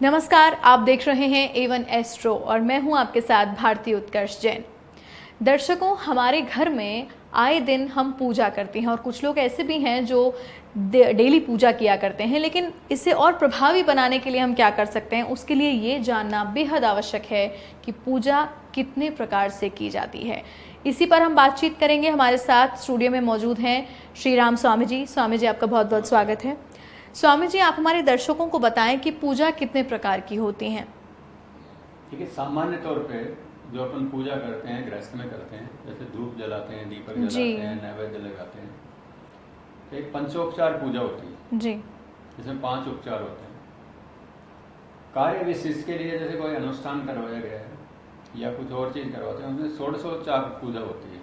नमस्कार, आप देख रहे हैं A1 एस्ट्रो और मैं हूं आपके साथ भारती उत्कर्ष जैन। दर्शकों, हमारे घर में आए दिन हम पूजा करते हैं और कुछ लोग ऐसे भी हैं जो डेली पूजा किया करते हैं, लेकिन इसे और प्रभावी बनाने के लिए हम क्या कर सकते हैं, उसके लिए ये जानना बेहद आवश्यक है कि पूजा कितने प्रकार से की जाती है। इसी पर हम बातचीत करेंगे। हमारे साथ स्टूडियो में मौजूद हैं श्री राम स्वामी जी। स्वामी जी, आपका बहुत बहुत स्वागत है। स्वामी जी, आप हमारे दर्शकों को बताएं कि पूजा कितने प्रकार की होती हैं। ठीक है, सामान्य तौर पे जो अपन पूजा करते हैं गृहस्थ में करते हैं, जैसे धूप जलाते हैं, दीपक जलाते हैं, नैवेद्य लगाते हैं, तो एक पंचोपचार पूजा होती है जी, जिसमें 5 उपचार होते हैं। कार्य विशेष के लिए जैसे कोई अनुष्ठान करवाया गया है या कुछ और चीज करवाते हैं, उसमें 16 पूजा होती है,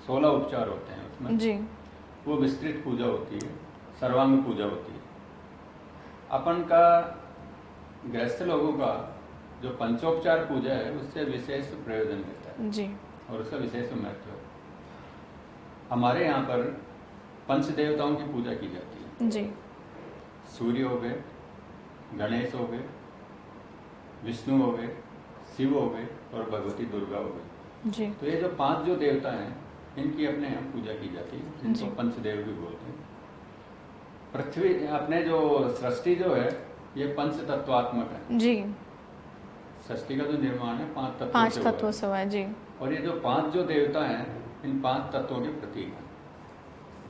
16 उपचार होते हैं उसमें जी। वो विस्तृत पूजा होती है, सर्वांग पूजा होती है। अपन का गृहस्थ लोगों का जो पंचोपचार पूजा है उससे विशेष प्रयोजन मिलता है जी, और उसका विशेष महत्व है। हमारे यहाँ पर पंच देवताओं की पूजा की जाती है। जी, सूर्य हो गए, गणेश हो गए, विष्णु हो गए, शिव हो गए और भगवती दुर्गा हो गई। जी, तो ये जो 5 जो देवता हैं इनकी अपने यहाँ पूजा की जाती है, जिनको पंचदेव भी बोलते हैं। पृथ्वी अपने जो सृष्टि जो है ये पंच तत्वात्मक है जी। सृष्टि का जो निर्माण है 5 तत्वों 5 से तत्वों हुआ से हुआ है। जी, और ये जो 5 जो देवता हैं इन 5 तत्वों के प्रतीक हैं।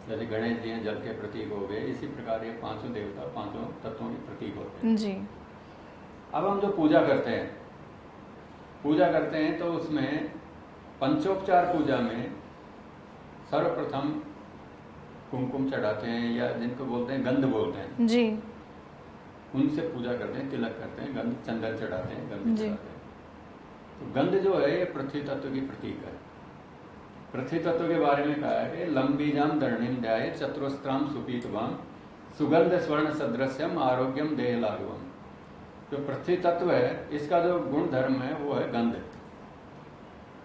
जैसे गणेश जी हैं जल के प्रतीक हो गए, इसी प्रकार ये 5 देवता 5 तत्वों के प्रतीक होते हैं। जी, अब हम जो पूजा करते हैं तो उसमें पंचोपचार पूजा में सर्वप्रथम कुमकुम चढ़ाते हैं या जिनको बोलते हैं गंध बोलते हैं, जी, उनसे पूजा करते हैं, तिलक करते हैं, गंध चंदन चढ़ाते हैं, गंध जी। चढ़ाते हैं। तो गंध जो है ये पृथ्वी तत्व की प्रतीक है। पृथ्वी तत्व के बारे में कहा है कि लंबीजाम दर्णिम ध्याये चतुरस्त्राम सुपीतवाम सुगंध स्वर्ण सदृश्यम आरोग्यम देह लाघवम। जो पृथ्वी तत्व है इसका जो गुण धर्म है वो है गंध।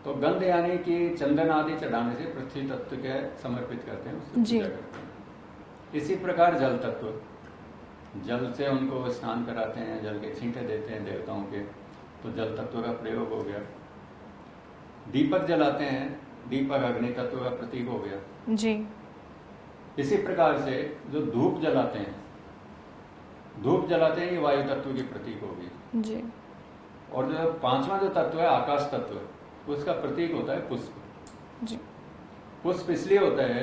तो गंध यानी कि चंदन आदि चढ़ाने से पृथ्वी तत्व के समर्पित करते हैं, उससे पूजा करते हैं। इसी प्रकार जल तत्व, जल से उनको स्नान कराते हैं, जल के छींटे देते हैं देवताओं के, तो जल तत्व का प्रयोग हो गया। दीपक जलाते हैं, दीपक अग्नि तत्व का प्रतीक हो गया। जी। इसी प्रकार से जो धूप जलाते हैं ये वायु तत्व की प्रतीक होगी। जी, और जो 5वां जो तत्व है आकाश तत्व, उसका प्रतीक होता है पुष्प। जी, पुष्प इसलिए होता है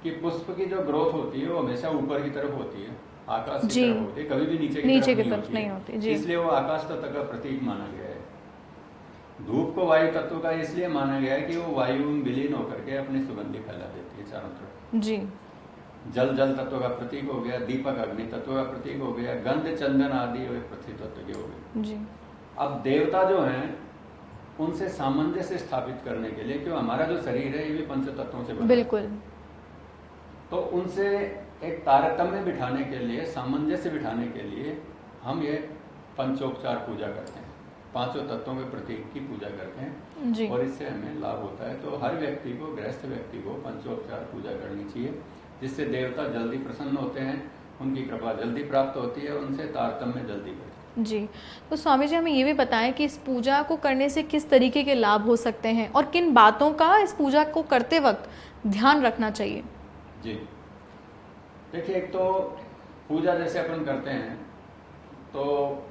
कि पुष्प की जो ग्रोथ होती है वो हमेशा ऊपर की तरफ होती है, आकाश की तरफ होती है, कभी भी नीचे की तरफ नहीं होती है। इसलिए वो आकाश तत्व का प्रतीक माना गया है। धूप को वायु तत्व का इसलिए माना गया है कि वो वायु में विलीन होकर के अपनी सुगंधि फैला देती है चारों तरफ। जी। जल तत्व का प्रतीक हो गया, दीपक अग्नि तत्व का प्रतीक हो गया, गंध चंदन आदि पृथ्वी तत्व के हो गए। जी। अब देवता जो हैं उनसे सामंजस्य स्थापित करने के लिए, क्यों हमारा जो शरीर है ये भी पंच तत्वों से बना है, बिल्कुल। तो उनसे एक तारतम्य बिठाने के लिए, सामंजस्य बिठाने के लिए हम ये पंचोपचार पूजा करते हैं, 5 तत्वों के प्रतीक की पूजा करते हैं जी। और इससे हमें लाभ होता है। तो हर व्यक्ति को, गृहस्थ व्यक्ति को पंचोपचार पूजा करनी चाहिए, जिससे देवता जल्दी प्रसन्न होते हैं, उनकी कृपा जल्दी प्राप्त होती है, उनसे तारतम्य जल्दी बढ़ता है। जी, तो स्वामी जी हमें ये भी बताएं कि इस पूजा को करने से किस तरीके के लाभ हो सकते हैं और किन बातों का इस पूजा को करते वक्त ध्यान रखना चाहिए। जी, देखिए, एक तो पूजा जैसे अपन करते हैं तो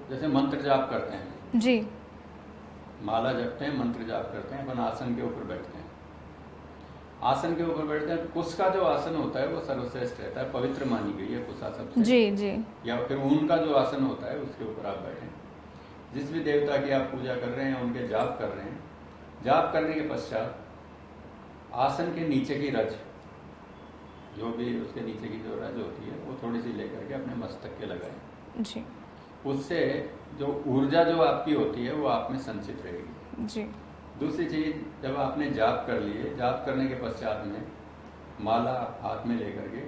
जैसे मंत्र जाप करते हैं, जी, माला जपते हैं, मंत्र जाप करते हैं, अपन आसन के ऊपर बैठते हैं। आसन के ऊपर बैठते हैं, कुश का जो आसन होता है वो सर्वश्रेष्ठ रहता है, पवित्र मानी गई है कुश आसन से। जी, जी। या फिर ऊन का जो आसन होता है उसके ऊपर आप बैठें। जिस भी देवता की आप पूजा कर रहे हैं उनके जाप कर रहे हैं, जाप करने के पश्चात आसन के नीचे की रज, जो भी उसके नीचे की जो रज होती है वो थोड़ी सी लेकर के अपने मस्तक के लगाएं। जी, उससे जो ऊर्जा जो आपकी होती है वो आप में संचित रहेगी। जी। दूसरी चीज, जब आपने जाप कर लिए, जाप करने के पश्चात में माला हाथ में लेकर के,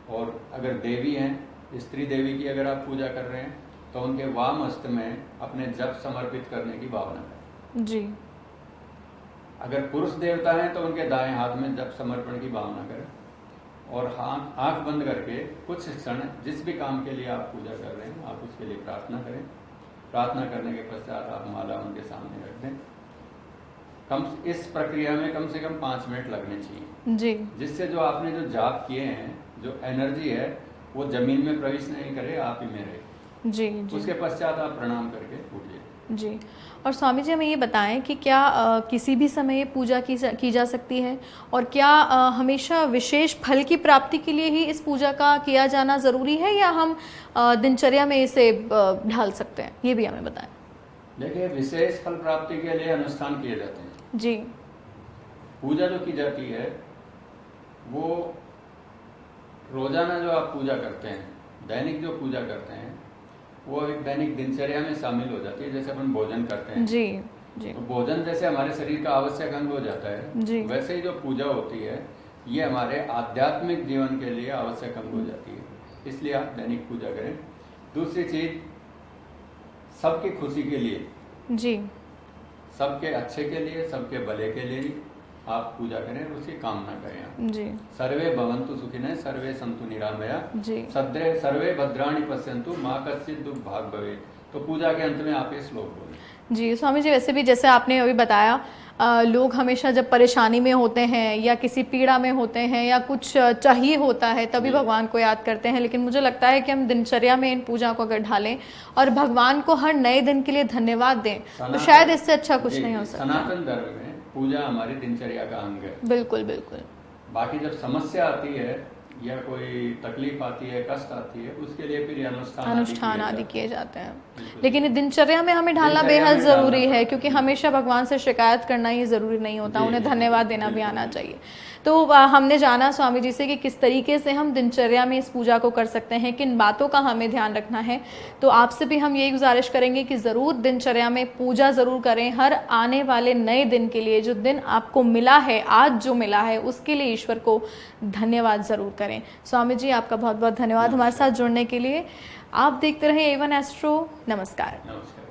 और अगर देवी हैं, स्त्री देवी की अगर आप पूजा कर रहे हैं तो उनके वाम हस्त में अपने जप समर्पित करने की भावना करें। जी। अगर पुरुष देवता हैं तो उनके दाएं हाथ में जप समर्पण की भावना करें और आंख बंद करके कुछ क्षण जिस भी काम के लिए आप पूजा कर रहे हैं आप उसके लिए प्रार्थना करें। प्रार्थना करने के पश्चात आप माला उनके सामने रख दें। इस प्रक्रिया में कम से कम 5 मिनट लगने चाहिए जी, जिससे जो आपने जो जाप किए हैं, जो एनर्जी है वो जमीन में प्रवेश नहीं करे, आप ही में रहे। जी, जी, उसके पश्चात आप प्रणाम करके उठ जाइए। जी। और स्वामी जी हमें ये बताएं कि क्या किसी भी समय पूजा की जा सकती है, और क्या हमेशा विशेष फल की प्राप्ति के लिए ही इस पूजा का किया जाना ज़रूरी है, या हम दिनचर्या में इसे ढाल सकते हैं, ये भी हमें बताएं। देखिए, विशेष फल प्राप्ति के लिए अनुष्ठान किए जाते हैं। जी, पूजा जो की जाती है वो रोजाना जो आप पूजा करते हैं, दैनिक जो पूजा करते हैं, वो एक दैनिक दिनचर्या में शामिल हो जाती है। जैसे अपन भोजन करते हैं, जी, जी, तो भोजन जैसे हमारे शरीर का आवश्यक अंग हो जाता जी। है, वैसे ही जो पूजा होती है ये हमारे आध्यात्मिक जीवन के लिए आवश्यक अंग हो जाती है। इसलिए आप दैनिक पूजा करें। दूसरी चीज, सबकी खुशी के लिए, जी, सबके अच्छे के लिए, सबके भले के लिए आप पूजा करें, उसकी कामना करें आप। जी, सर्वे भवन्तु सुखिनः, सर्वे सन्तु निरामया, जी, सर्वे भद्राणि पश्यन्तु, मा कश्चित् दुःख भाग् भवेत्। तो पूजा के अंत में आप ये श्लोक बोलें। जी। स्वामी जी वैसे भी जैसे आपने अभी बताया, लोग हमेशा जब परेशानी में होते हैं या किसी पीड़ा में होते हैं या कुछ चाहिए होता है तभी भगवान को याद करते हैं, लेकिन मुझे लगता है कि हम दिनचर्या में इन पूजा को अगर ढालें और भगवान को हर नए दिन के लिए धन्यवाद दें तो शायद इससे अच्छा कुछ नहीं हो सकता। सनातन धर्म में पूजा हमारी दिनचर्या का अंग है। बिल्कुल, बिल्कुल। बाकी जब समस्या आती है या कोई तकलीफ आती है, कष्ट आती है, उसके लिए फिर अनुष्ठान आदि किए जाते हैं। लेकिन ये दिनचर्या में हमें ढालना बेहद ज़रूरी है, क्योंकि हमेशा भगवान से शिकायत करना ही ज़रूरी नहीं होता, उन्हें धन्यवाद देना भी आना चाहिए। तो हमने जाना स्वामी जी से कि किस तरीके से हम दिनचर्या में इस पूजा को कर सकते हैं, किन बातों का हमें ध्यान रखना है। तो आपसे भी हम यही गुजारिश करेंगे कि ज़रूर दिनचर्या में पूजा ज़रूर करें। हर आने वाले नए दिन के लिए, जो दिन आपको मिला है, आज जो मिला है, उसके लिए ईश्वर को धन्यवाद ज़रूर करें। स्वामी जी आपका बहुत बहुत धन्यवाद हमारे साथ जुड़ने के लिए। आप देखते रहें A1 एस्ट्रो। नमस्कार। नमस्कार।